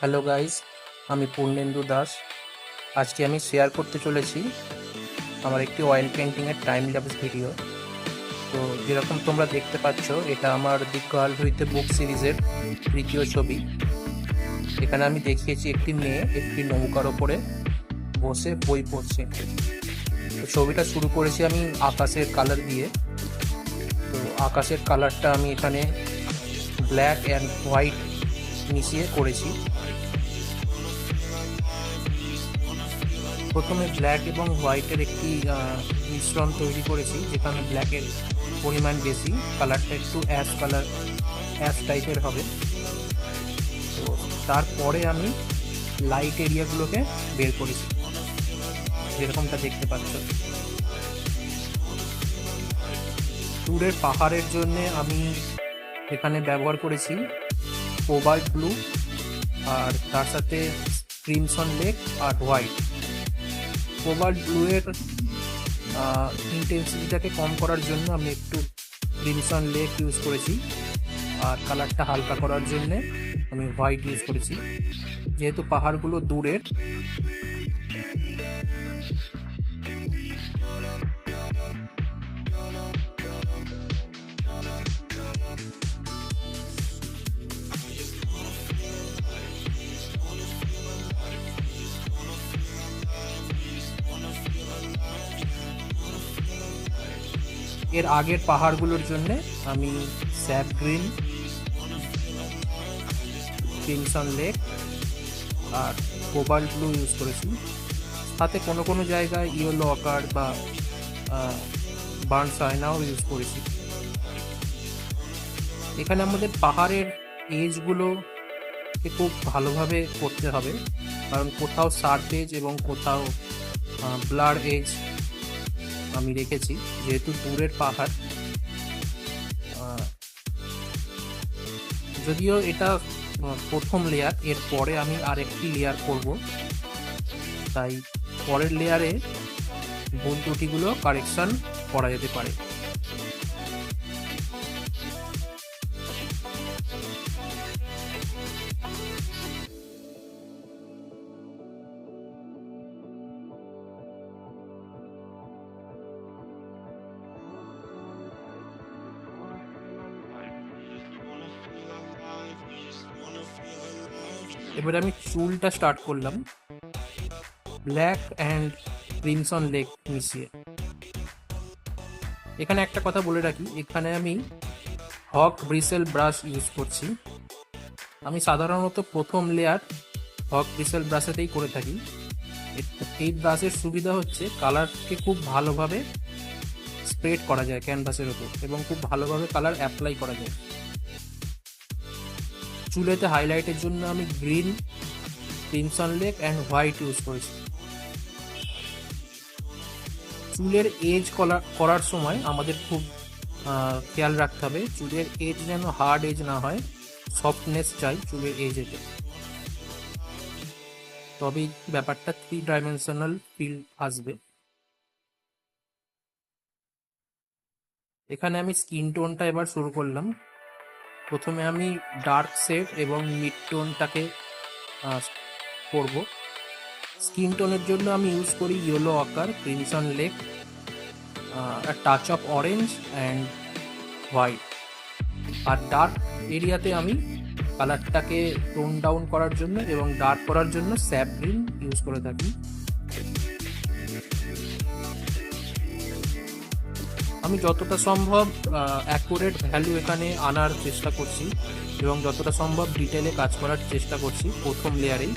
Hello guys, আমি পূর্ণেন্দু দাস। আজকে আমি শেয়ার করতে চলেছি আমার একটি অয়েল পেন্টিংয়ের টাইম ল্যাপস ভিডিও। তো যেরকম তোমরা দেখতে পাচ্ছ, এটা আমার দি গার্ল উইথ বুক সিরিজের তৃতীয় ছবি। এখানে আমি দেখিয়েছি একটি মেয়ে একটি নৌকার ওপরে বসে বই পড়ছে। তো ছবিটা শুরু করেছি আমি আকাশের কালার দিয়ে। তো আকাশের কালারটা আমি এখানে ব্ল্যাক অ্যান্ড হোয়াইট মিশিয়ে করেছি। প্রথমে ব্ল্যাক এবং হোয়াইটের একটি মিশ্রণ তৈরি করেছি, যেখানে ব্ল্যাকের পরিমাণ বেশি, কালারটা একটু অ্যাশ টাইপের হবে। তো তারপরে আমি লাইট এরিয়াগুলোকে বের করেছি, যেরকমটা দেখতে পাচ্ছ। দূরের পাহাড়ের জন্যে আমি এখানে ব্যবহার করেছি কোবাল্ট ব্লু, আর তার সাথে ক্রিমসন লেক আর হোয়াইট। কোবাল্ট ব্লু এর ইন্টেন্সিটিটাকে কম করার জন্য আমি একটু ক্রিমসন লেক ইউজ করেছি, আর কালারটা হালকা করার জন্য আমি হোয়াইট ইউজ করেছি, যেহেতু পাহাড়গুলো দূরের। এর আগের পাহাড়গুলোর জন্য আমি স্যাপ গ্রিন, ক্রিমসন লেক আর কোবাল্ট ব্লু ইউজ করেছি। সাথে কোনো কোনো জায়গায় ইয়েলো অকার বা বার্ন সাইনাও ইউজ করেছি। এখানে আমাদের পাহাড়ের এজগুলোকে খুব ভালোভাবে করতে হবে, কারণ কোথাও শার্প এজ এবং কোথাও ব্লার এজ আমি রেখেছি, যেহেতু দূরের পাহাড়। যদিও এটা প্রথম লেয়ার, এর পরে আমি আরেকটি লেয়ার করব, তাই পরের লেয়ারে ভুল ত্রুটিগুলো কারেকশন করা যেতে পারে। এবারে আমি চুলটা স্টার্ট করলাম ব্ল্যাক অ্যান্ড ক্রিমসন লেক মিশিয়ে। এখানে একটা কথা বলে রাখি, এখানে আমি হক ব্রিসেল ব্রাশ ইউজ করছি। আমি সাধারণত প্রথম লেয়ার হক ব্রিসেল ব্রাশেতেই করে থাকি। এই ব্রাশের সুবিধা হচ্ছে কালারকে খুব ভালোভাবে স্প্রেড করা যায় ক্যানভাসের ওপর, এবং খুব ভালোভাবে কালার অ্যাপ্লাই করা যায়। চুলেতে হাইলাইটের জন্য আমি green, crimson lake and white use করেছি। চুলের এজ করার সময় আমাদের খুব খেয়াল রাখতে হবে, চুলের এজ যেন হার্ড এজ না হয়, সফটনেস চাই চুলের এজেতে, তবেই ব্যাপারটা 3 ডাইমেনশনাল ফিল আসবে। এখানে আমি স্কিন টোনটা এবার শুরু করলাম। প্রথমে আমি ডার্ক শেড এবং মিড টোনটাকে করব। স্কিন টোনের জন্য আমি ইউজ করি yellow ochre, crimson lake, touch of orange and white. আর ডার্ক এরিয়াতে আমি কালারটাকে টোন ডাউন করার জন্য এবং ডার্ক করার জন্য স্যাপ গ্রিন ইউজ করে থাকি। আমি যতটা সম্ভব অ্যাকুরেট ভ্যালু এখানে আনার চেষ্টা করছি, এবং যতটা সম্ভব ডিটেলে কাজ করার চেষ্টা করছি প্রথম লেয়ারেই।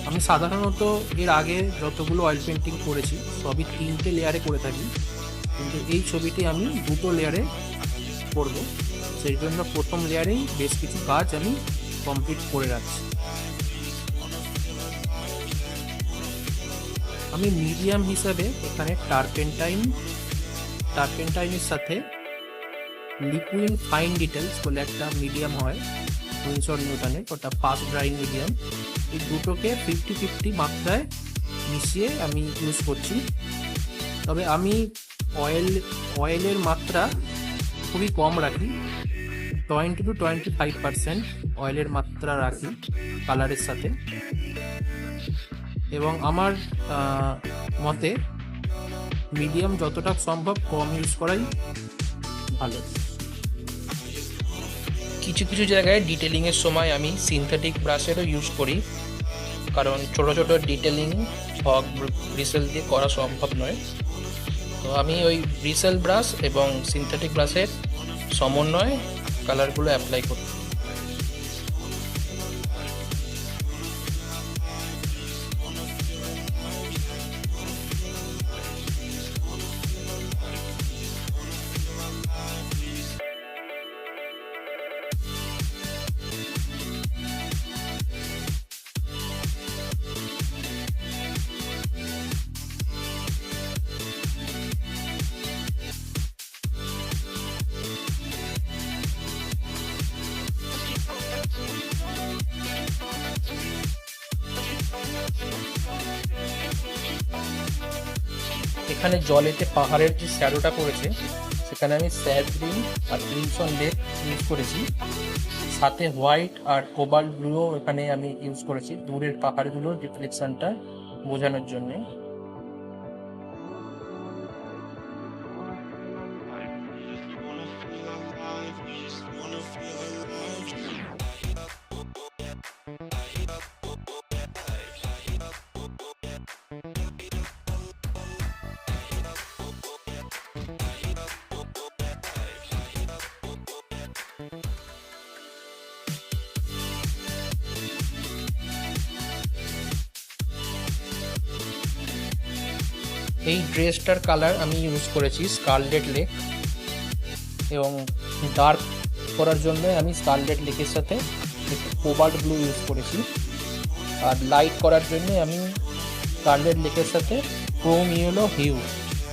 আমি সাধারণত এর আগে যতগুলো অয়েল পেন্টিং করেছি সবই 3টে লেয়ারে করে থাকি, কিন্তু এই ছবিটি আমি 2টো লেয়ারে করব, সেই জন্য প্রথম লেয়ারেই বেশ কিছু কাজ আমি কমপ্লিট করে রাখছি। আমি মিডিয়াম হিসাবে এখানে টার্পেন্টাইনের সাথে লিকুইড ফাইন ডিটেলস বলে একটা মিডিয়াম হয় উইন্সর নিউটনের, ওটা ফাস্ট ড্রাইং মিডিয়াম। এই দুটোকে 50-50 মাত্রায় মিশিয়ে আমি ইউজ করছি। তবে আমি অয়েলের মাত্রা খুবই কম রাখি, 20-25% অয়েলের মাত্রা রাখি কালারের সাথে, এবং আমার মতে মিডিয়াম যতটা সম্ভব কম ইউজ করাই ভালো। কিছু কিছু জায়গায় ডিটেলিংয়ের সময় আমি সিনথেটিক ব্রাশেরও ইউজ করি, কারণ ছোটো ছোটো ডিটেলিং ফগ ব্রিসেল দিয়ে করা সম্ভব নয়। তো আমি ওই ব্রিসেল ব্রাশ এবং সিনথেটিক ব্রাশের সমন্বয়ে কালারগুলো অ্যাপ্লাই করি। এখানে জলেতে পাহাড়ের যে শ্যাডোটা পড়েছে সেখানে আমি স্যাপ গ্রিন আর ক্রিমসন লেক ইউজ করেছি, সাথে হোয়াইট আর কোবাল্ট ব্লুও এখানে আমি ইউজ করেছি দূরের পাহাড়গুলোর রিফ্লেকশনটা বোঝানোর জন্য। এই ড্রেসটার কালার আমি ইউজ করেছি স্কারলেট লেক, এবং ডার্ক করার জন্য আমি স্কারলেট লেকের সাথে কোবাল্ট ব্লু ইউজ করেছি, আর লাইট করার জন্য আমি স্কারলেট লেকের সাথে ক্রোম ইয়েলো হিউ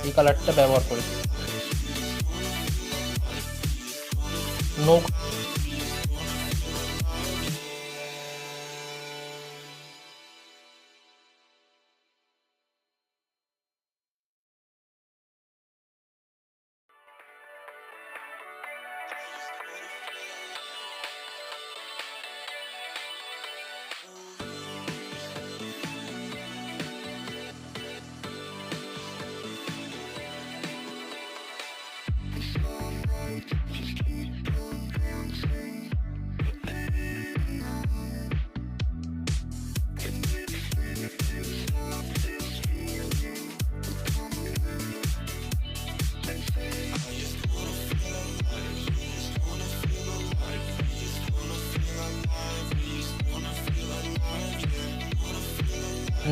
এই কালারটা ব্যবহার করেছি। নো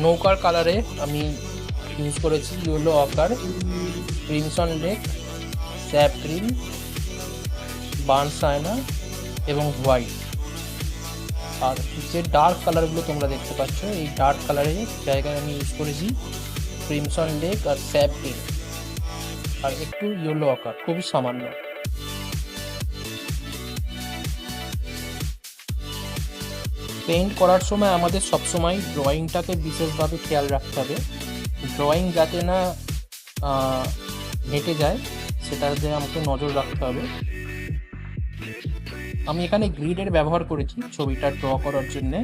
নৌকার কালারে আমি ইউজ করেছি yellow ochre, crimson lake, sap green, burnt sienna এবং হোয়াইট। আর যে ডার্ক কালারগুলো তোমরা দেখতে পাচ্ছ এই ডার্ক কালারের জায়গায় আমি ইউজ করেছি ক্রিমসন লেক আর স্যাপ গ্রিন আর একটু ইয়েলো অকার, খুবই সামান্য। পেইন্ট করার সময় আমাদের সবসময় ড্রয়িংটাকে বিশেষভাবে খেয়াল রাখতে হবে, ড্রয়িং যাতে না হেঁটে যায় সেটাতে আমাকে নজর রাখতে হবে। আমি এখানে গ্রিডের ব্যবহার করেছি ছবিটা ড্র করার জন্যে,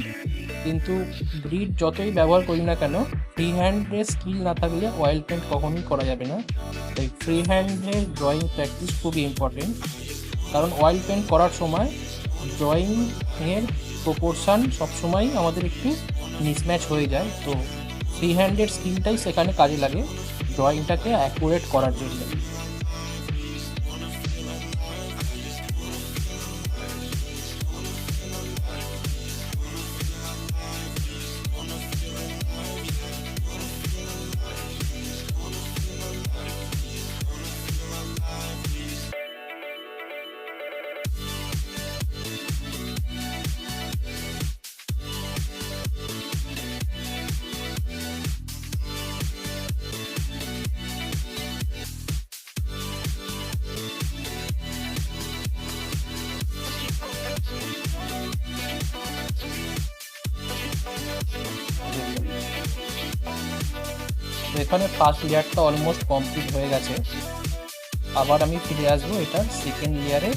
কিন্তু গ্রিড যতই ব্যবহার করি না কেন ফ্রি হ্যান্ডের স্কিল না থাকলে অয়েল পেন্ট কখনোই করা যাবে না। তাই ফ্রি হ্যান্ডের ড্রয়িং প্র্যাকটিস খুবই ইম্পর্টেন্ট, কারণ অয়েল পেন্ট করার সময় ড্রয়িংয়ের প্রপোর্শান সবসময় আমাদের একটু মিসম্যাচ হয়ে যায়। তো ফ্রি হ্যান্ডের স্কিলটাই সেখানে কাজে লাগে ড্রয়িংটাকে অ্যাকুরেট করার জন্য। এখানে ফার্স্ট লেয়ারটা অলমোস্ট কমপ্লিট হয়ে গেছে, আবার আমি ফিরে আসবো এটার সেকেন্ড লেয়ারে।